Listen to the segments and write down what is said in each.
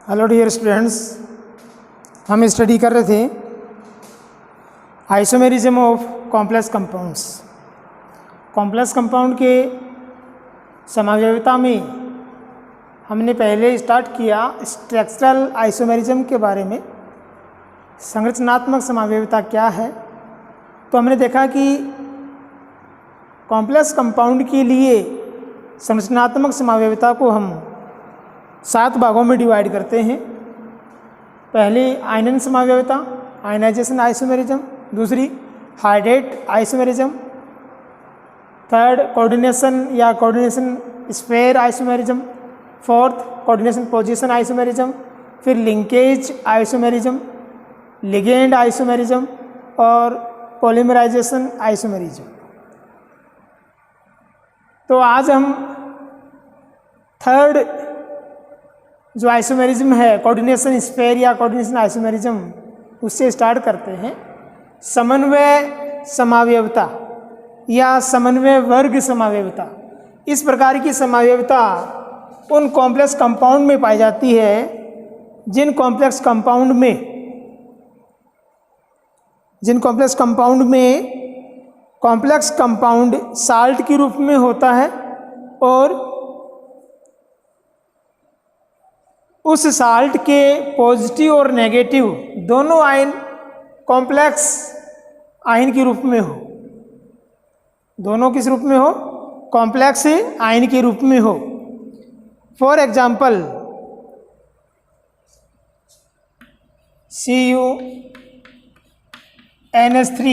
Hello dear students, हम study कर रहे थे isomerism of complex compounds. Complex compound के समावयवता में हमने पहले स्टार्ट किया स्ट्रक्चरल आइसोमेरिज्म के बारे में। संरचनात्मक समावयवता क्या है, तो हमने देखा कि कॉम्प्लेक्स कंपाउंड के लिए संरचनात्मक समावयवता को हम 7 भागों में डिवाइड करते हैं। पहली आयनन समावयवता, आयनाइजेशन आइसोमेरिज्म। दूसरी हाइड्रेट आइसोमेरिज्म। थर्ड कोऑर्डिनेशन या coordination sphere isomerism. Fourth coordination position isomerism. फिर लिंकेज आइसोमेरिज्म, लिगेंड आइसोमेरिज्म और पॉलीमराइजेशन आइसोमेरिज्म। तो आज हम थर्ड जो आइसोमेरिज्म है, कोऑर्डिनेशन स्फेयर या कोऑर्डिनेशन आइसोमेरिज्म, उससे स्टार्ट करते हैं। समन्वय समावयवता या समन्वय वर्ग समावयवता। इस प्रकार की समावयवता उन कॉम्प्लेक्स कंपाउंड में पाई जाती है जिन कॉम्प्लेक्स कंपाउंड में कॉम्प्लेक्स कंपाउंड साल्ट के रूप में होता है और उस साल्ट के पॉजिटिव और नेगेटिव दोनों आयन कॉम्प्लेक्स आयन के रूप में हो। दोनों किस रूप में हो? कॉम्प्लेक्स आयन के रूप में हो। फॉर एग्जाम्पल CuNH3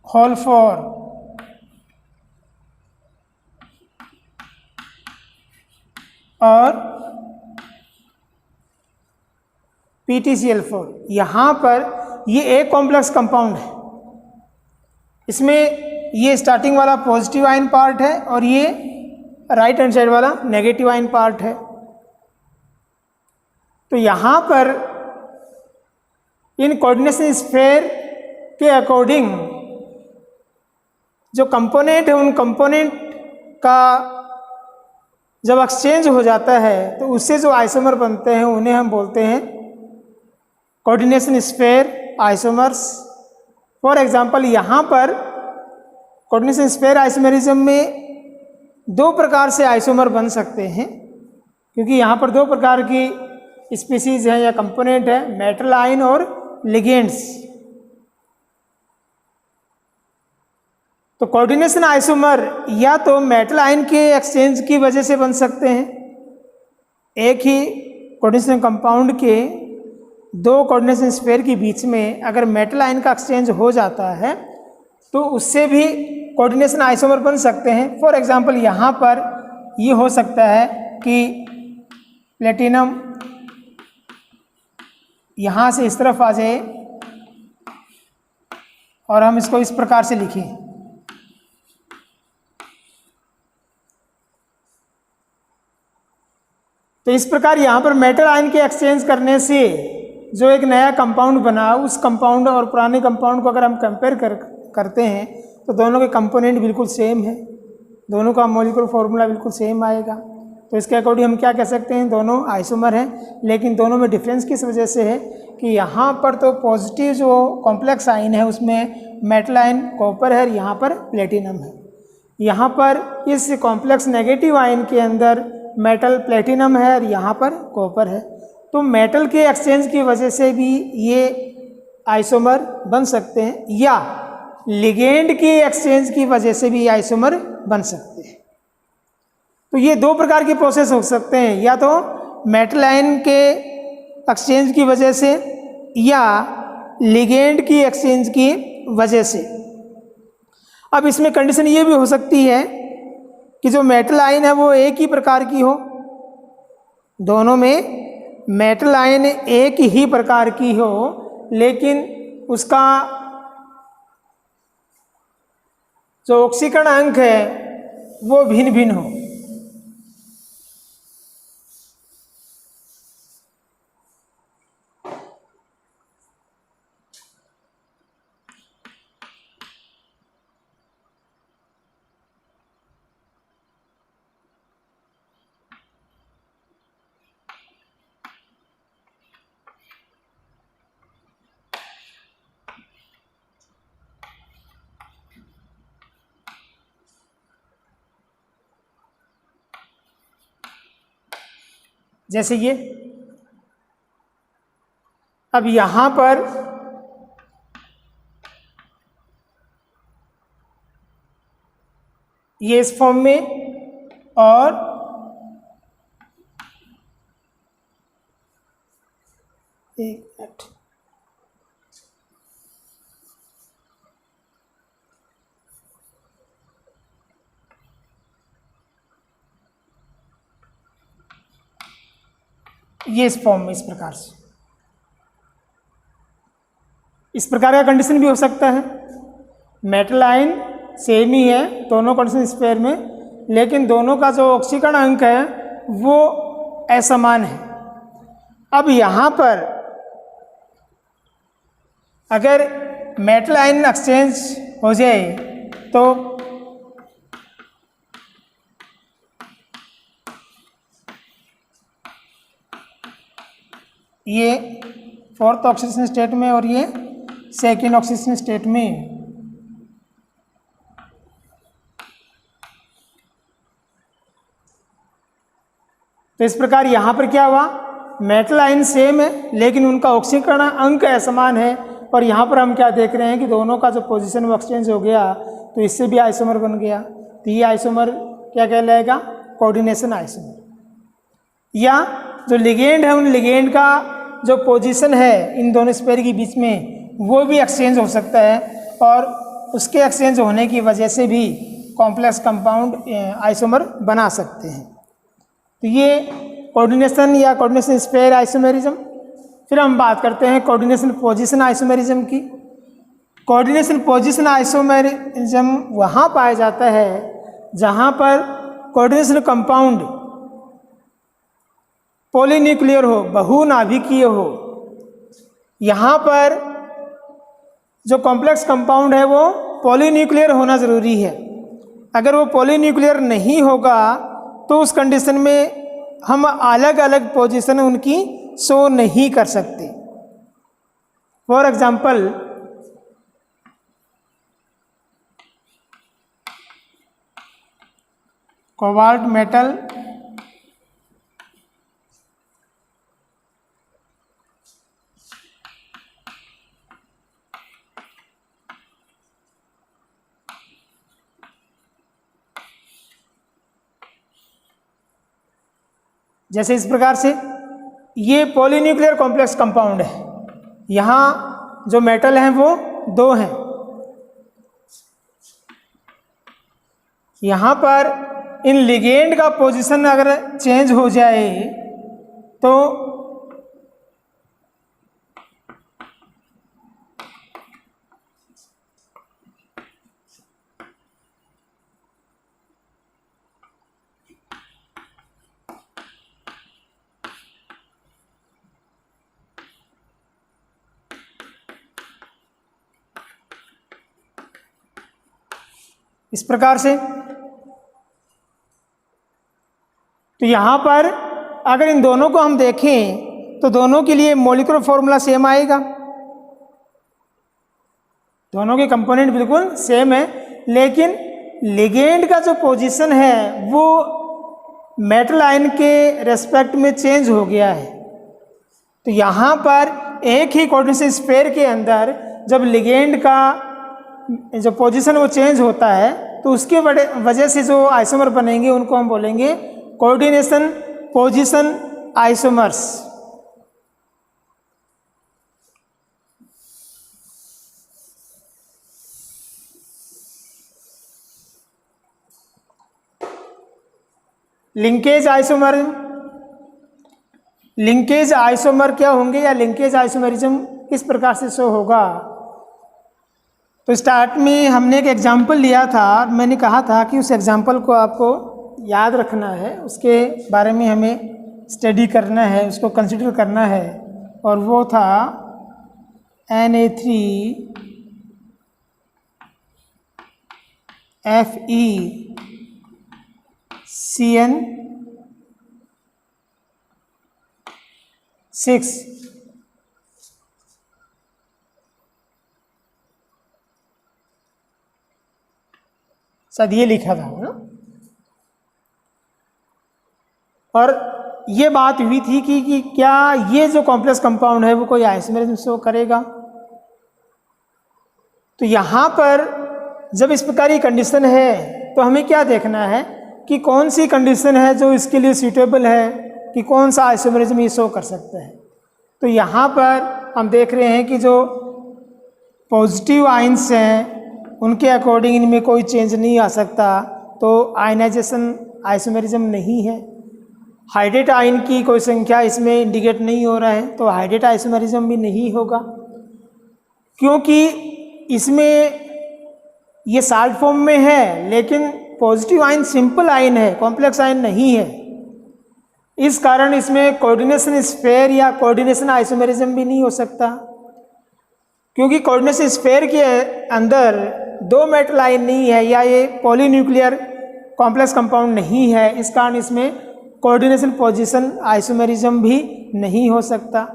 होल 4 और PTCl4। यहाँ पर ये एक कॉम्प्लेक्स कंपाउंड है। इसमें ये स्टार्टिंग वाला पॉजिटिव आयन पार्ट है और ये राइट हैंड साइड वाला नेगेटिव आयन पार्ट है। तो यहाँ पर इन कोऑर्डिनेशन स्फेयर के अकॉर्डिंग जो कंपोनेंट है, उन कंपोनेंट का जब एक्सचेंज हो जाता है तो उससे जो आइसोमर बनते हैं उन्हें हम बोलते हैं coordination sphere isomers. For example यहाँ पर कोऑर्डिनेशन स्फेयर आइसोमेरिज्म में 2 प्रकार से आइसोमर बन सकते हैं, क्योंकि यहाँ पर 2 प्रकार की स्पीसीज हैं या कंपोनेंट है, मेटल आयन और लिगेंड्स। तो कोऑर्डिनेशन आइसोमर या तो मेटल आयन के एक्सचेंज की वजह से बन सकते हैं। एक ही कोऑर्डिनेशन कंपाउंड के 2 कोऑर्डिनेशन स्फेयर के बीच में अगर मेटल आयन का एक्सचेंज हो जाता है तो उससे भी कोऑर्डिनेशन आइसोमर बन सकते हैं। फॉर एग्जांपल यहाँ पर ये हो सकता है कि प्लेटिनम यहाँ से इस तरफ आ जाए और हम इसको इस प्रकार से लिखें। तो इस प्रकार यहाँ पर मेटल आयन के एक्सचेंज करने से जो एक नया कंपाउंड बना, उस कंपाउंड और पुराने कंपाउंड को अगर हम कंपेयर करते हैं तो दोनों के कंपोनेंट बिल्कुल सेम है, दोनों का मॉलिक्यूलर फॉर्मूला बिल्कुल सेम आएगा। तो इसके अकॉर्डिंग हम क्या कह सकते हैं? दोनों आइसोमर हैं। लेकिन दोनों में डिफरेंस किस वजह से है कि यहाँ पर तो पॉजिटिव जो कॉम्प्लेक्स आयन है उसमें मेटल आयन कॉपर है और यहाँ पर प्लेटिनम है। यहाँ पर इस कॉम्प्लेक्स नेगेटिव आयन के अंदर मेटल प्लेटिनम है और यहाँ पर कॉपर है। तो मेटल के एक्सचेंज की वजह से भी ये आइसोमर बन सकते हैं या लिगेंड के एक्सचेंज की वजह से भी आइसोमर बन सकते हैं। तो ये 2 प्रकार के प्रोसेस हो सकते हैं, या तो मेटल आयन के एक्सचेंज की वजह से या लिगेंड की एक्सचेंज की वजह से। अब इसमें कंडीशन ये भी हो सकती है कि जो मेटल आयन है वो एक ही प्रकार की हो, दोनों में मेटल आयन एक ही प्रकार की हो, लेकिन उसका जो ऑक्सीकरण अंक है वो भिन्न भिन्न हो। जैसे ये। अब यहाँ पर ये इस फॉर्म में, और एक मिनट, ये इस फॉर्म में, इस प्रकार से। इस प्रकार का कंडीशन भी हो सकता है। मेटल आयन सेम ही है दोनों कंडीशन स्पेयर में, लेकिन दोनों का जो ऑक्सीकरण अंक है वो असमान है। अब यहाँ पर अगर मेटल आयन एक्सचेंज हो जाए तो ये फोर्थ ऑक्सीडेशन स्टेट में और ये सेकेंड ऑक्सीडेशन स्टेट में। तो इस प्रकार यहाँ पर क्या हुआ, मेटल आयन सेम है लेकिन उनका ऑक्सीकरण अंक असमान है, और यहाँ पर हम क्या देख रहे हैं कि दोनों का जो पोजीशन वो एक्सचेंज हो गया, तो इससे भी आइसोमर बन गया। तो ये आइसोमर क्या कहलाएगा, कोऑर्डिनेशन आइसोमर। या जो लिगेंड है, उन लिगेंड का जो पोजीशन है इन दोनों स्पेयर के बीच में वो भी एक्सचेंज हो सकता है, और उसके एक्सचेंज होने की वजह से भी कॉम्प्लेक्स कंपाउंड आइसोमर बना सकते हैं। तो ये कोऑर्डिनेशन या कोऑर्डिनेशन स्पेयर आइसोमेरिज्म। फिर हम बात करते हैं कोऑर्डिनेशन पोजीशन आइसोमेरिज्म की। कोऑर्डिनेशन पोजीशन आइसोमेरिज्म वहाँ पाया जाता है जहाँ पर कोऑर्डिनेशन कंपाउंड पॉलीन्यूक्लियर हो, बहुनाभिकीय हो। यहाँ पर जो कॉम्प्लेक्स कंपाउंड है वो पॉलीन्यूक्लियर होना ज़रूरी है। अगर वो पॉलीन्यूक्लियर नहीं होगा तो उस कंडीशन में हम अलग अलग पोजीशन उनकी शो नहीं कर सकते। फॉर एग्जाम्पल, कोबाल्ट मेटल जैसे इस प्रकार से, ये पॉलीन्यूक्लियर कॉम्प्लेक्स कंपाउंड है। यहाँ जो मेटल हैं वो दो हैं। यहाँ पर इन लिगेंड का पोजीशन अगर चेंज हो जाए तो इस प्रकार से, तो यहाँ पर अगर इन दोनों को हम देखें तो दोनों के लिए मॉलिक्यूलर फॉर्मूला सेम आएगा। दोनों के कंपोनेंट बिल्कुल सेम है, लेकिन लिगेंड का जो पोजीशन है वो मेटल आयन के रेस्पेक्ट में चेंज हो गया है। तो यहाँ पर एक ही कोऑर्डिनेशन स्पेयर के अंदर जब लिगेंड का जो पोजीशन वो चेंज होता है तो उसके वजह से जो आइसोमर बनेंगे उनको हम बोलेंगे coordination position isomers. Linkage isomer, linkage isomer क्या होंगे या लिंकेज आइसोमेरिज्म किस प्रकार से शो होगा। तो स्टार्ट में हमने एक एग्जाम्पल लिया था, मैंने कहा था कि उस एग्जाम्पल को आपको याद रखना है, उसके बारे में हमें स्टडी करना है, उसको कंसिडर करना है, और वो था Na3FeCN6। शायद ये लिखा था ना। और ये बात हुई थी कि क्या ये जो कॉम्प्लेक्स कंपाउंड है वो कोई आइसोमेरिज्म शो करेगा। तो यहाँ पर जब इस प्रकार की कंडीशन है तो हमें क्या देखना है कि कौन सी कंडीशन है जो इसके लिए सूटेबल है कि कौन सा आइसोमेरिज्म ये शो कर सकता है। तो यहाँ पर हम देख रहे हैं कि जो पॉजिटिव आयंस हैं उनके अकॉर्डिंग इनमें कोई चेंज नहीं आ सकता, तो आयनाइजेशन आइसोमेरिज्म नहीं है। हाइड्रेट आयन की कोई संख्या इसमें इंडिकेट नहीं हो रहा है, तो हाइड्रेट आइसोमेरिज्म भी नहीं होगा, क्योंकि इसमें ये साल्ट फॉर्म में है लेकिन पॉजिटिव आयन सिंपल आयन है, कॉम्प्लेक्स आयन नहीं है। इस कारण इसमें कोऑर्डिनेशन स्फेयर या कोऑर्डिनेशन आइसोमेरिज्म भी नहीं हो सकता, क्योंकि कोऑर्डिनेशन स्फेयर के अंदर दो मेटल आयन नहीं है या ये पॉलीन्यूक्लियर कॉम्प्लेक्स कंपाउंड नहीं है। इस कारण इसमें कोऑर्डिनेशन पोजीशन आइसोमेरिज्म भी नहीं हो सकता।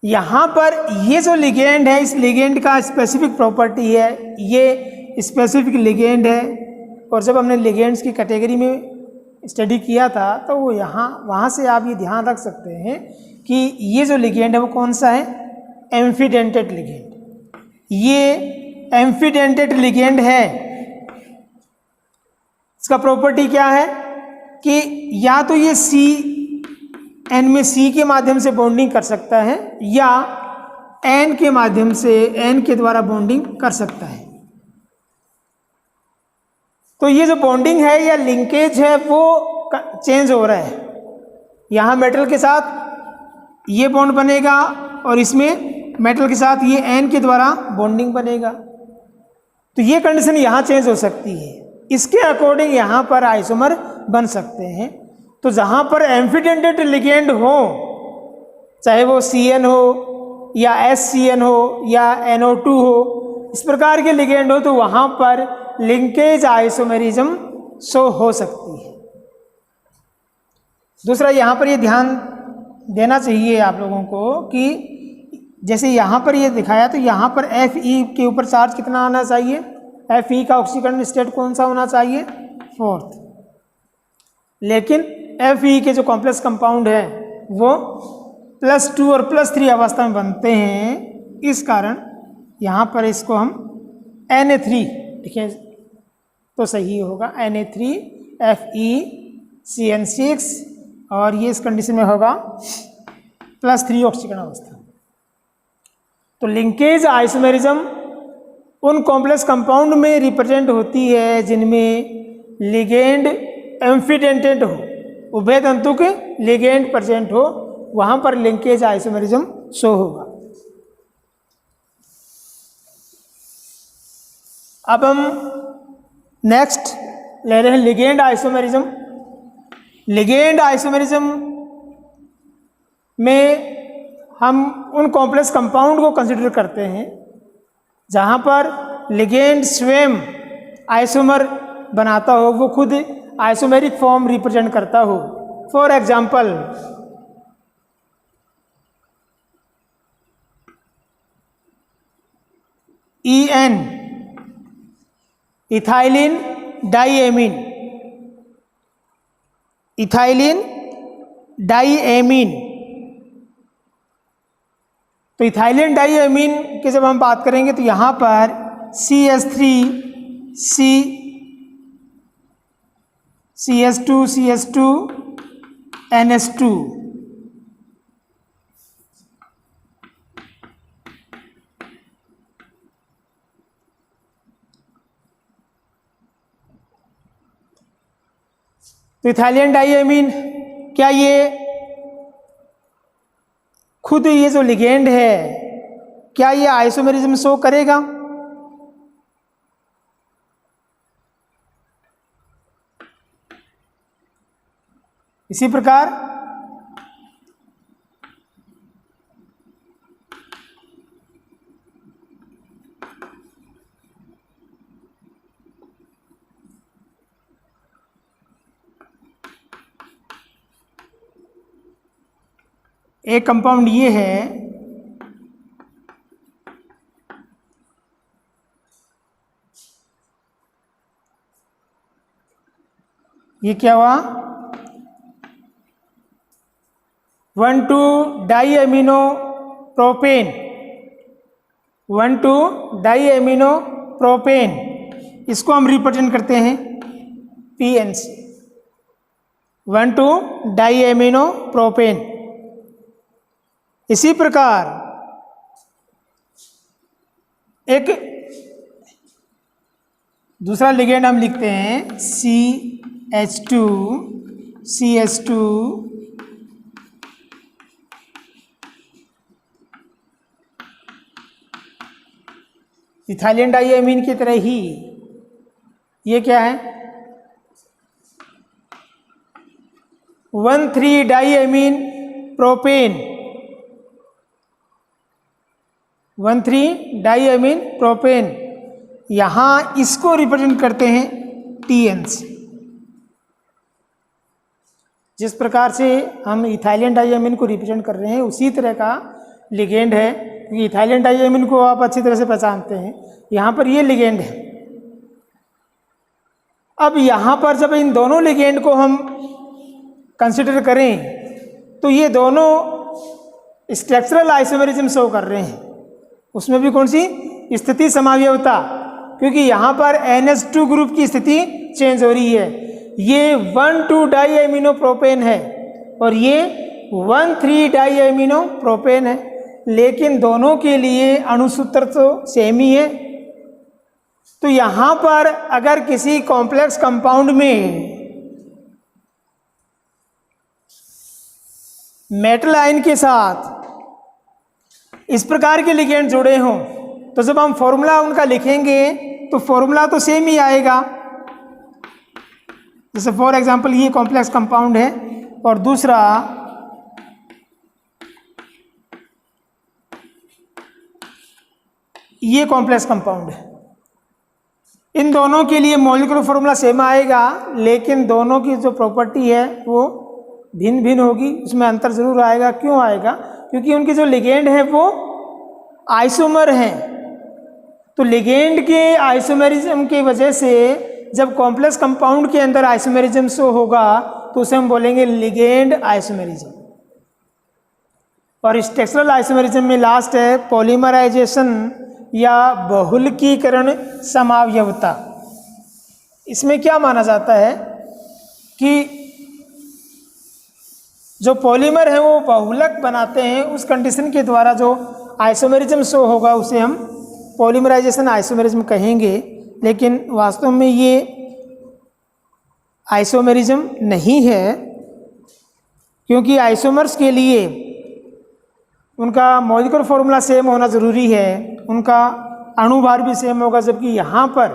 यहाँ पर ये जो लिगेंड है, इस लिगेंड का स्पेसिफिक प्रॉपर्टी है, ये स्पेसिफिक लिगेंड है। और जब हमने लिगेंड्स की कैटेगरी में स्टडी किया था तो वो वहाँ से आप ये ध्यान रख सकते हैं कि ये जो लिगेंड है वो कौन सा है, एम्फीडेंटेड लिगेंड। ये एम्फीडेंटेड लिगेंड है। इसका प्रॉपर्टी क्या है कि या तो ये एन में सी के माध्यम से बॉन्डिंग कर सकता है या एन के माध्यम से एन के द्वारा बॉन्डिंग कर सकता है। तो ये जो बॉन्डिंग है या लिंकेज है वो चेंज हो रहा है। यहाँ मेटल के साथ ये बॉन्ड बनेगा और इसमें मेटल के साथ ये एन के द्वारा बॉन्डिंग बनेगा। तो ये कंडीशन यहाँ चेंज हो सकती है। इसके अकॉर्डिंग यहाँ पर आइसोमर बन सकते हैं। तो जहाँ पर एम्फीडेंटेड लिगेंड हो, चाहे वो CN हो या SCN हो या NO2 हो, इस प्रकार के लिगेंड हो, तो वहाँ पर लिंकेज आइसोमेरिज्म शो हो सकती है। दूसरा यहाँ पर ये ध्यान देना चाहिए आप लोगों को कि जैसे यहाँ पर ये दिखाया तो यहाँ पर Fe के ऊपर चार्ज कितना आना चाहिए, Fe का ऑक्सीकरण स्टेट कौन सा होना चाहिए, 4th। लेकिन Fe के जो कॉम्प्लेक्स कंपाउंड है वो +2 और +3 अवस्था में बनते हैं। इस कारण यहाँ पर इसको हम Na3 लिखें तो सही होगा, Na3FeCN6, और ये इस कंडीशन में होगा +3 ऑक्सीकरण अवस्था। तो लिंकेज आइसोमेरिज्म उन कॉम्प्लेक्स कंपाउंड में रिप्रेजेंट होती है जिनमें लिगेंड एम्फीडेंटेड हो, उभय तंतु के लिगेंड प्रेजेंट हो, वहाँ पर लिंकेज आइसोमेरिज्म शो होगा। अब हम नेक्स्ट ले रहे हैं लिगेंड आइसोमेरिज्म। लिगेंड आइसोमेरिज्म में हम उन कॉम्प्लेक्स कंपाउंड को कंसिडर करते हैं जहाँ पर लिगेंड स्वयं आइसोमर बनाता हो, वो खुद आइसोमेरिक फॉर्म रिप्रेजेंट करता हो। For example EN ethylene diamine, ethylene diamine. तो इथाइलिन डाइएमीन की जब हम बात करेंगे तो यहाँ पर CS2 NS2। तो इथाइलिन डाइएमीन, क्या ये खुद ये जो लिगेंड है क्या ये आइसोमेरिज्म शो करेगा? इसी प्रकार एक कंपाउंड ये है, ये क्या हुआ, 1,2-डाईएमिनो प्रोपेन, 1,2-डाईएमिनो प्रोपेन, इसको हम रिप्रेजेंट करते हैं PNC, 1,2-डाईएमिनो प्रोपेन। इसी प्रकार एक दूसरा लिगेंड हम लिखते हैं CH2 इथाइलिन डाईएमीन की तरह ही ये क्या है 1,3-डाईएमीन प्रोपेन, 1,3-डाईएमीन प्रोपेन, यहाँ इसको रिप्रेजेंट करते हैं TNC। जिस प्रकार से हम इथाइलिन डाईएमीन को रिप्रेजेंट कर रहे हैं उसी तरह का लिगेंड है, क्योंकि इथाइलिन डाईएमीन को आप अच्छी तरह से पहचानते हैं, यहाँ पर ये लिगेंड है। अब यहाँ पर जब इन दोनों लिगेंड को हम कंसिडर करें तो ये दोनों स्ट्रक्चरल आइसोमेरिज्म शो कर रहे हैं। उसमें भी कौन सी स्थिति समावयवता, क्योंकि यहाँ पर NH2 ग्रुप की स्थिति चेंज हो रही है। ये 1,2-डाईएमिनो प्रोपेन है और ये 1,3-डाईएमिनो प्रोपेन है, लेकिन दोनों के लिए अणुसूत्र तो सेम ही है। तो यहाँ पर अगर किसी कॉम्प्लेक्स कंपाउंड में मेटल आयन के साथ इस प्रकार के लिगेंड जुड़े हों तो जब हम फॉर्मूला उनका लिखेंगे तो फॉर्मूला तो सेम ही आएगा। जैसे फॉर एग्जांपल ये कॉम्प्लेक्स कंपाउंड है और दूसरा ये कॉम्प्लेक्स कंपाउंड है, इन दोनों के लिए मॉलिक्यूलर फॉर्मूला सेम आएगा, लेकिन दोनों की जो प्रॉपर्टी है वो भिन्न भिन्न होगी, उसमें अंतर जरूर आएगा। क्यों आएगा? क्योंकि उनके जो लिगेंड है वो आइसोमर हैं। तो लिगेंड के आइसोमेरिज्म की वजह से जब कॉम्प्लेक्स कंपाउंड के अंदर आइसोमेरिज्म शो होगा तो उसे हम बोलेंगे लिगेंड आइसोमेरिज्म। और स्ट्रक्चरल आइसोमेरिज्म में लास्ट है पॉलीमराइजेशन या बहुलकीकरण समावयवता। इसमें क्या माना जाता है कि जो पॉलीमर है वो बहुलक बनाते हैं, उस कंडीशन के द्वारा जो आइसोमेरिज्म शो होगा उसे हम पॉलीमराइजेशन आइसोमेरिज्म कहेंगे। लेकिन वास्तव में ये आइसोमेरिज्म नहीं है, क्योंकि आइसोमर्स के लिए उनका मॉलिक्यूलर फॉर्मूला सेम होना ज़रूरी है, उनका अणुभार भी सेम होगा, जबकि यहाँ पर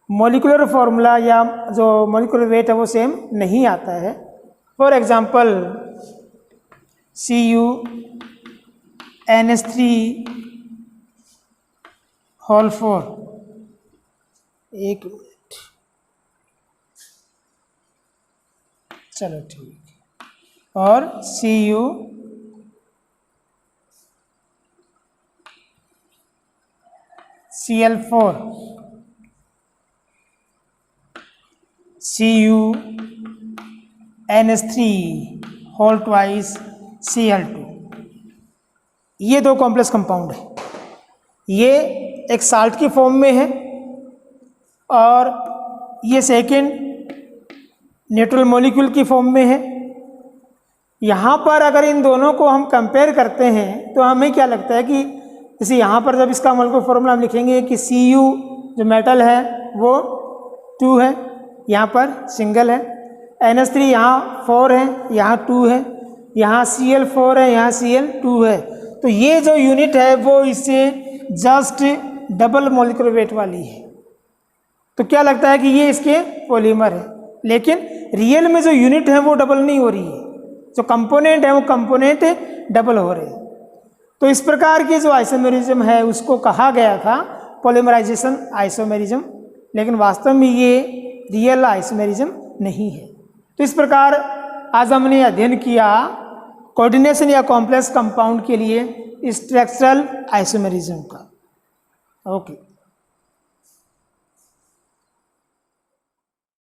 मॉलिक्यूलर फॉर्मूला या जो मॉलिक्यूलर वेट है वो सेम नहीं आता है। फॉर एग्जांपल CuNH3 एक मिनट, चलो ठीक, और CuCl4, CuNH3 ये दो कॉम्प्लेक्स कंपाउंड है। ये एक साल्ट की फॉर्म में है और ये सेकेंड न्यूट्रल मॉलिक्यूल की फॉर्म में है। यहाँ पर अगर इन दोनों को हम कंपेयर करते हैं तो हमें क्या लगता है कि जैसे यहाँ पर जब इसका मॉलिक्यूलर फॉर्मूला हम लिखेंगे कि Cu जो मेटल है वो 2 है, यहाँ पर सिंगल है, NH3 यहाँ 4 है, यहाँ 2 है, यहाँ Cl4 है, यहाँ Cl2 है। तो ये जो यूनिट है वो इससे जस्ट डबल मॉलिक्यूलर वेट वाली है। तो क्या लगता है कि ये इसके पॉलीमर है, लेकिन रियल में जो यूनिट है वो डबल नहीं हो रही है, जो कंपोनेंट है वो कंपोनेंट डबल हो रहे हैं। तो इस प्रकार की जो आइसोमेरिज्म है उसको कहा गया था पॉलीमराइजेशन आइसोमेरिज्म, लेकिन वास्तव में ये रियल आइसोमेरिज्म नहीं है। तो इस प्रकार आज हमने अध्ययन किया कोऑर्डिनेशन या कॉम्प्लेक्स कंपाउंड के लिए स्ट्रक्चरल आइसोमेरिज्म का। ओके।